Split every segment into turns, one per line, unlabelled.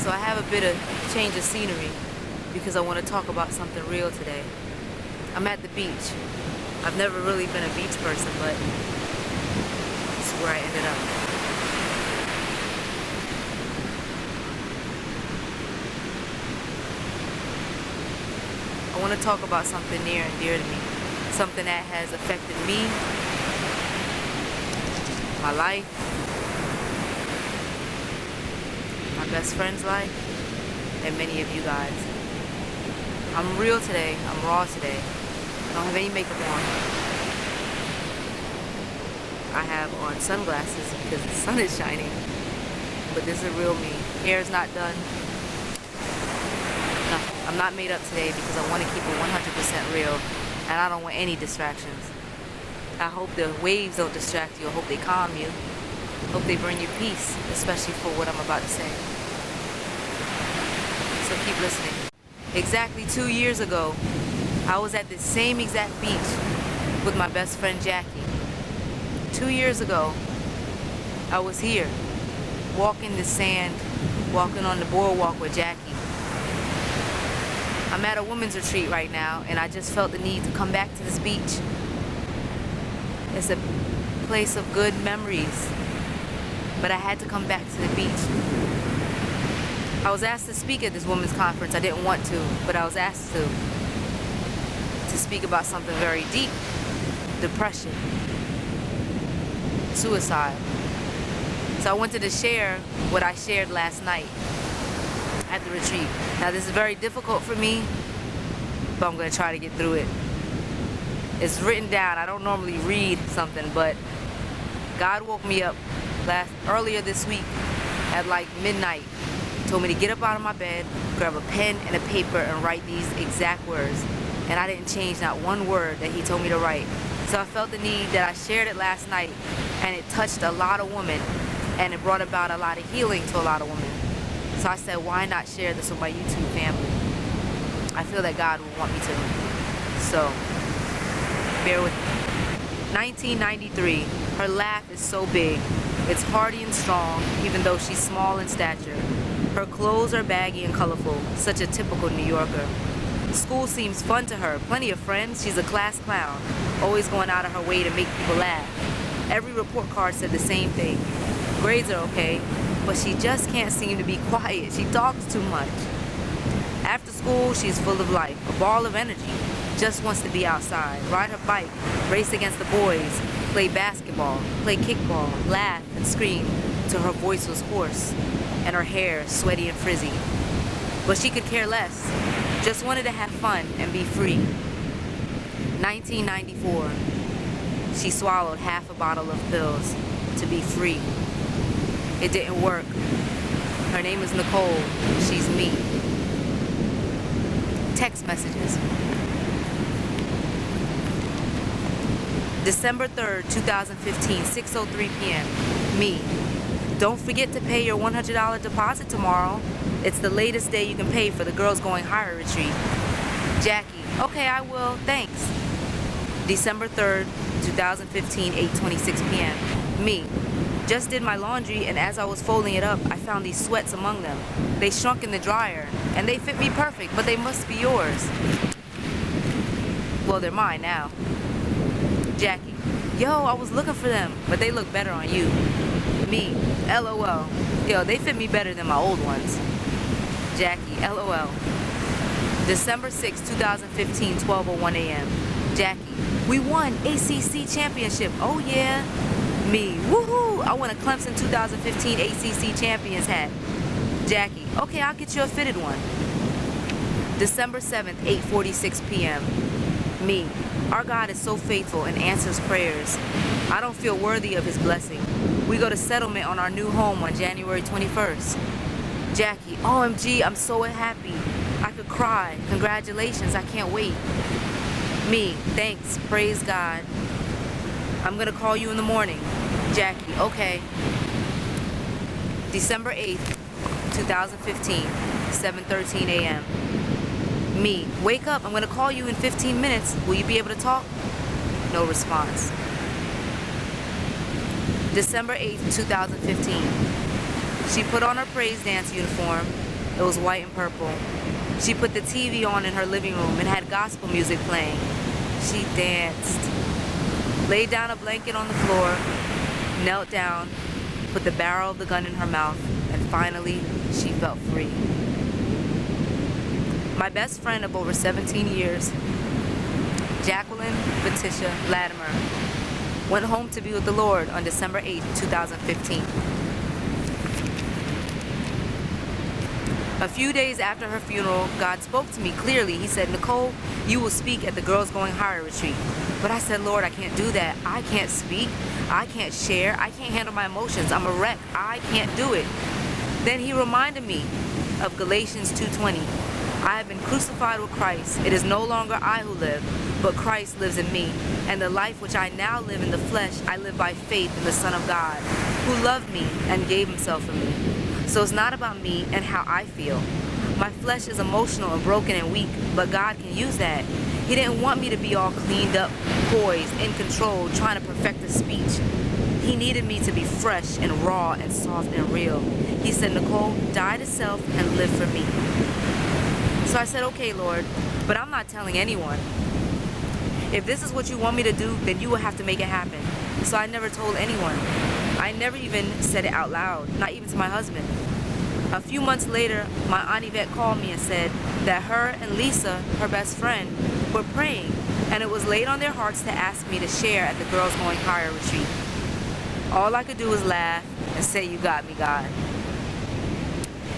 So I have a bit of change of scenery because I want to talk about something real today. I'm at the beach. I've never really been a beach person, but this is where I ended up. I want to talk about something near and dear to me. Something that has affected me, my life, my best friend's life, and many of you guys. I'm real today. I'm raw today. I don't have any makeup on. I have on sunglasses because the sun is shining. But this is real me. Hair is not done. Nothing. I'm not made up today because I want to keep it 100% real. And I don't want any distractions. I hope the waves don't distract you. I hope they calm you. I hope they bring you peace, especially for what I'm about to say. So keep listening. Exactly 2 years ago, I was at this same exact beach with my best friend Jackie. 2 years ago, I was here, walking the sand, walking on the boardwalk with Jackie. I'm at a women's retreat right now, and I just felt the need to come back to this beach. It's a place of good memories, but I had to come back to the beach. I was asked to speak at this women's conference. I didn't want to, but I was asked to speak about something very deep: depression, suicide. So I wanted to share what I shared last night at the retreat. Now this is very difficult for me, but I'm going to try to get through it. It's written down. I don't normally read something, but God woke me up earlier this week at like midnight. Told me to get up out of my bed, grab a pen and a paper and write these exact words. And I didn't change not one word that he told me to write. So I felt the need that I shared it last night, and it touched a lot of women, and it brought about a lot of healing to a lot of women. So I said, why not share this with my YouTube family? I feel that God will want me to. So, bear with me. 1993, her laugh is so big. It's hearty and strong, even though she's small in stature. Her clothes are baggy and colorful, such a typical New Yorker. School seems fun to her, plenty of friends. She's a class clown, always going out of her way to make people laugh. Every report card said the same thing. Grades are okay, but she just can't seem to be quiet. She talks too much. After school, she's full of life, a ball of energy. Just wants to be outside, ride her bike, race against the boys, play basketball, play kickball, laugh and scream till her voice was hoarse and her hair sweaty and frizzy. But she could care less. Just wanted to have fun and be free. 1994. She swallowed half a bottle of pills to be free. It didn't work. Her name is Nicole. She's me. Text messages. December 3rd, 2015, 6:03 p.m. Me. Don't forget to pay your $100 deposit tomorrow. It's the latest day you can pay for the Girls Going Higher retreat. Jackie. Okay, I will. Thanks. December 3rd, 2015, 8:26 p.m. Me. Just did my laundry, and as I was folding it up, I found these sweats among them. They shrunk in the dryer, and they fit me perfect, but they must be yours. Well, they're mine now. Jackie. Yo, I was looking for them, but they look better on you. Me. LOL. Yo, they fit me better than my old ones. Jackie. LOL. December 6, 2015, 12:01 a.m. Jackie. We won ACC championship. Oh, yeah. Me. Woohoo! I won a Clemson 2015 ACC champions hat. Jackie. Okay, I'll get you a fitted one. December 7th, 8:46 p.m. Me. Our God is so faithful and answers prayers. I don't feel worthy of his blessing. We go to settlement on our new home on January 21st. Jackie. OMG, I'm so happy. I could cry. Congratulations, I can't wait. Me. Thanks. Praise God. I'm gonna call you in the morning. Jackie. Okay. December 8th, 2015, 7:13 a.m. Me. Wake up. I'm gonna call you in 15 minutes. Will you be able to talk? No response. December 8th, 2015. She put on her praise dance uniform, It was white and purple. She put the TV on in her living room and had gospel music playing. She danced, laid down a blanket on the floor, knelt down, put the barrel of the gun in her mouth, and finally, she felt free. My best friend of over 17 years, Jacqueline Letitia Latimer, went home to be with the Lord on December 8, 2015. A few days after her funeral, God spoke to me clearly. He said, Nicole, you will speak at the Girls Going Higher retreat. But I said, Lord, I can't do that. I can't speak. I can't share. I can't handle my emotions. I'm a wreck. I can't do it. Then he reminded me of Galatians 2:20. I have been crucified with Christ. It is no longer I who live, but Christ lives in me. And the life which I now live in the flesh, I live by faith in the Son of God, who loved me and gave himself for me. So it's not about me and how I feel. My flesh is emotional and broken and weak, but God can use that. He didn't want me to be all cleaned up, poised, in control, trying to perfect the speech. He needed me to be fresh and raw and soft and real. He said, Nicole, die to self and live for me. So I said, okay, Lord, but I'm not telling anyone. If this is what you want me to do, then you will have to make it happen. So I never told anyone. I never even said it out loud, not even to my husband. A few months later, my Aunt Yvette called me and said that her and Lisa, her best friend, were praying, and it was laid on their hearts to ask me to share at the Girls Going Higher retreat. All I could do was laugh and say, you got me, God.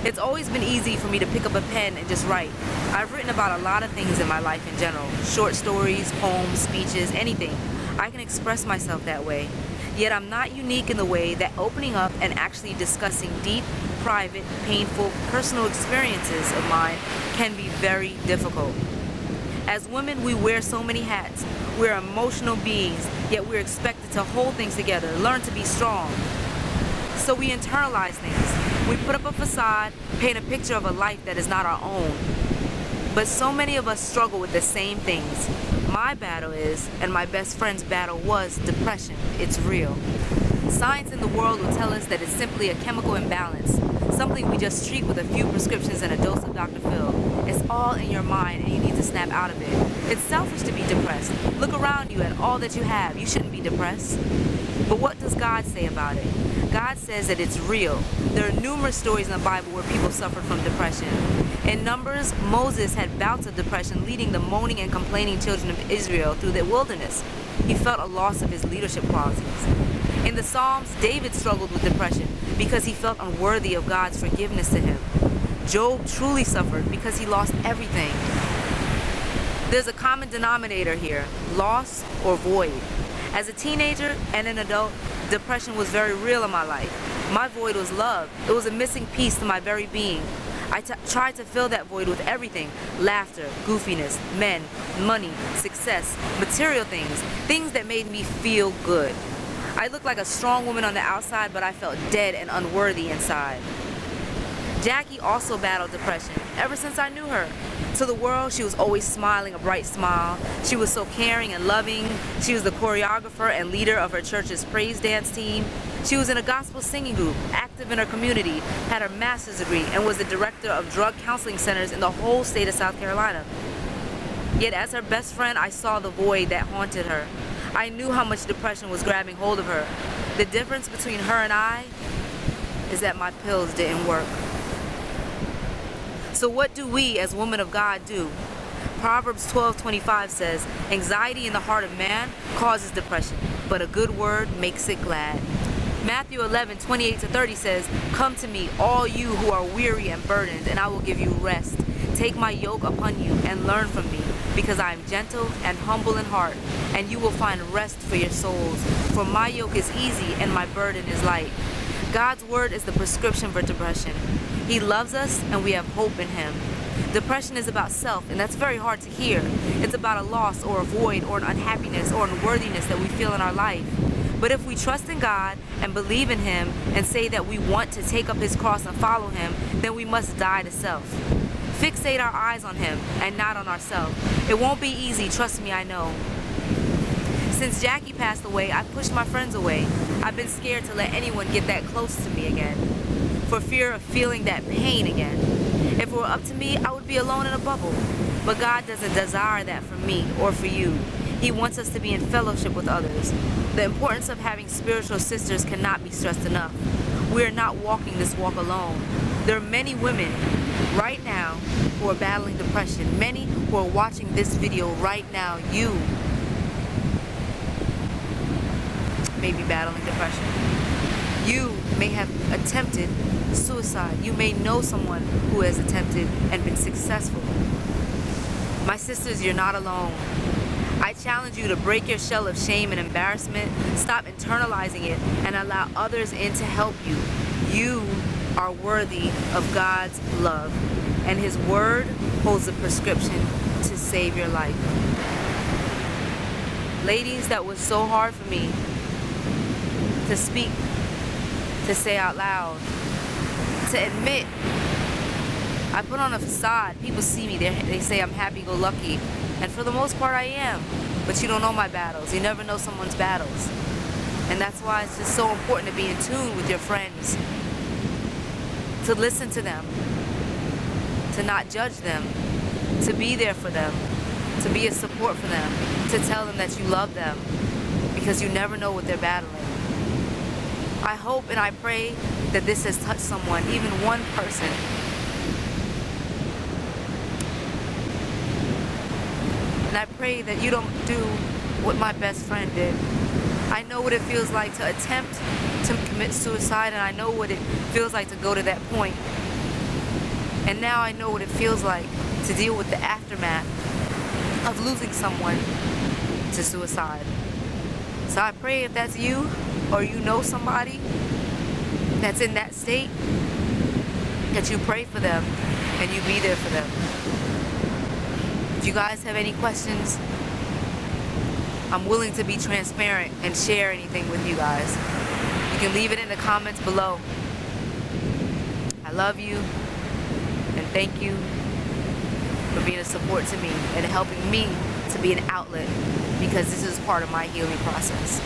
It's always been easy for me to pick up a pen and just write. I've written about a lot of things in my life in general, short stories, poems, speeches, anything. I can express myself that way. Yet I'm not unique in the way that opening up and actually discussing deep, private, painful, personal experiences of mine can be very difficult. As women, we wear so many hats. We're emotional beings, yet we're expected to hold things together, learn to be strong. So we internalize things. We put up a facade, paint a picture of a life that is not our own. But so many of us struggle with the same things. My battle is, and my best friend's battle was, depression. It's real. Science in the world will tell us that it's simply a chemical imbalance, something we just treat with a few prescriptions and a dose of Dr. Phil. It's all in your mind and you need to snap out of it. It's selfish to be depressed. Look around you at all that you have. You shouldn't be depressed. But what does God say about it? God says that it's real. There are numerous stories in the Bible where people suffered from depression. In Numbers, Moses had bouts of depression, leading the moaning and complaining children of Israel through the wilderness. He felt a loss of his leadership qualities. In the Psalms, David struggled with depression because he felt unworthy of God's forgiveness to him. Job truly suffered because he lost everything. There's a common denominator here, loss or void. As a teenager and an adult, depression was very real in my life. My void was love. It was a missing piece to my very being. I tried to fill that void with everything: laughter, goofiness, men, money, success, material things, things that made me feel good. I looked like a strong woman on the outside, but I felt dead and unworthy inside. Jackie also battled depression ever since I knew her. To the world, she was always smiling a bright smile. She was so caring and loving. She was the choreographer and leader of her church's praise dance team. She was in a gospel singing group, active in her community, had her master's degree, and was the director of drug counseling centers in the whole state of South Carolina. Yet as her best friend, I saw the void that haunted her. I knew how much depression was grabbing hold of her. The difference between her and I is that my pills didn't work. So what do we as women of God do? Proverbs 12:25 says, anxiety in the heart of man causes depression, but a good word makes it glad. Matthew 11:28-30 says, come to me, all you who are weary and burdened, and I will give you rest. Take my yoke upon you and learn from me, because I am gentle and humble in heart, and you will find rest for your souls. For my yoke is easy and my burden is light. God's word is the prescription for depression. He loves us and we have hope in him. Depression is about self, and that's very hard to hear. It's about a loss or a void or an unhappiness or unworthiness that we feel in our life. But if we trust in God and believe in him and say that we want to take up his cross and follow him, then we must die to self. Fixate our eyes on him and not on ourselves. It won't be easy, trust me, I know. Since Jackie passed away, I pushed my friends away. I've been scared to let anyone get that close to me again, for fear of feeling that pain again. If it were up to me, I would be alone in a bubble. But God doesn't desire that for me or for you. He wants us to be in fellowship with others. The importance of having spiritual sisters cannot be stressed enough. We are not walking this walk alone. There are many women right now who are battling depression. Many who are watching this video right now. You may be battling depression. You may have attempted suicide. You may know someone who has attempted and been successful. My sisters, you're not alone. I challenge you to break your shell of shame and embarrassment, stop internalizing it, and allow others in to help you. You are worthy of God's love, and His Word holds the prescription to save your life. Ladies, that was so hard for me to speak, to say out loud, to admit. I put on a facade. People see me, they say I'm happy-go-lucky, and for the most part I am, but you don't know my battles. You never know someone's battles, and that's why it's just so important to be in tune with your friends, to listen to them, to not judge them, to be there for them, to be a support for them, to tell them that you love them, because you never know what they're battling. I hope and I pray that this has touched someone, even one person. And I pray that you don't do what my best friend did. I know what it feels like to attempt to commit suicide, and I know what it feels like to go to that point. And now I know what it feels like to deal with the aftermath of losing someone to suicide. So I pray if that's you, or you know somebody that's in that state, that you pray for them and you be there for them. If you guys have any questions, I'm willing to be transparent and share anything with you guys. You can leave it in the comments below. I love you and thank you for being a support to me and helping me to be an outlet, because this is part of my healing process.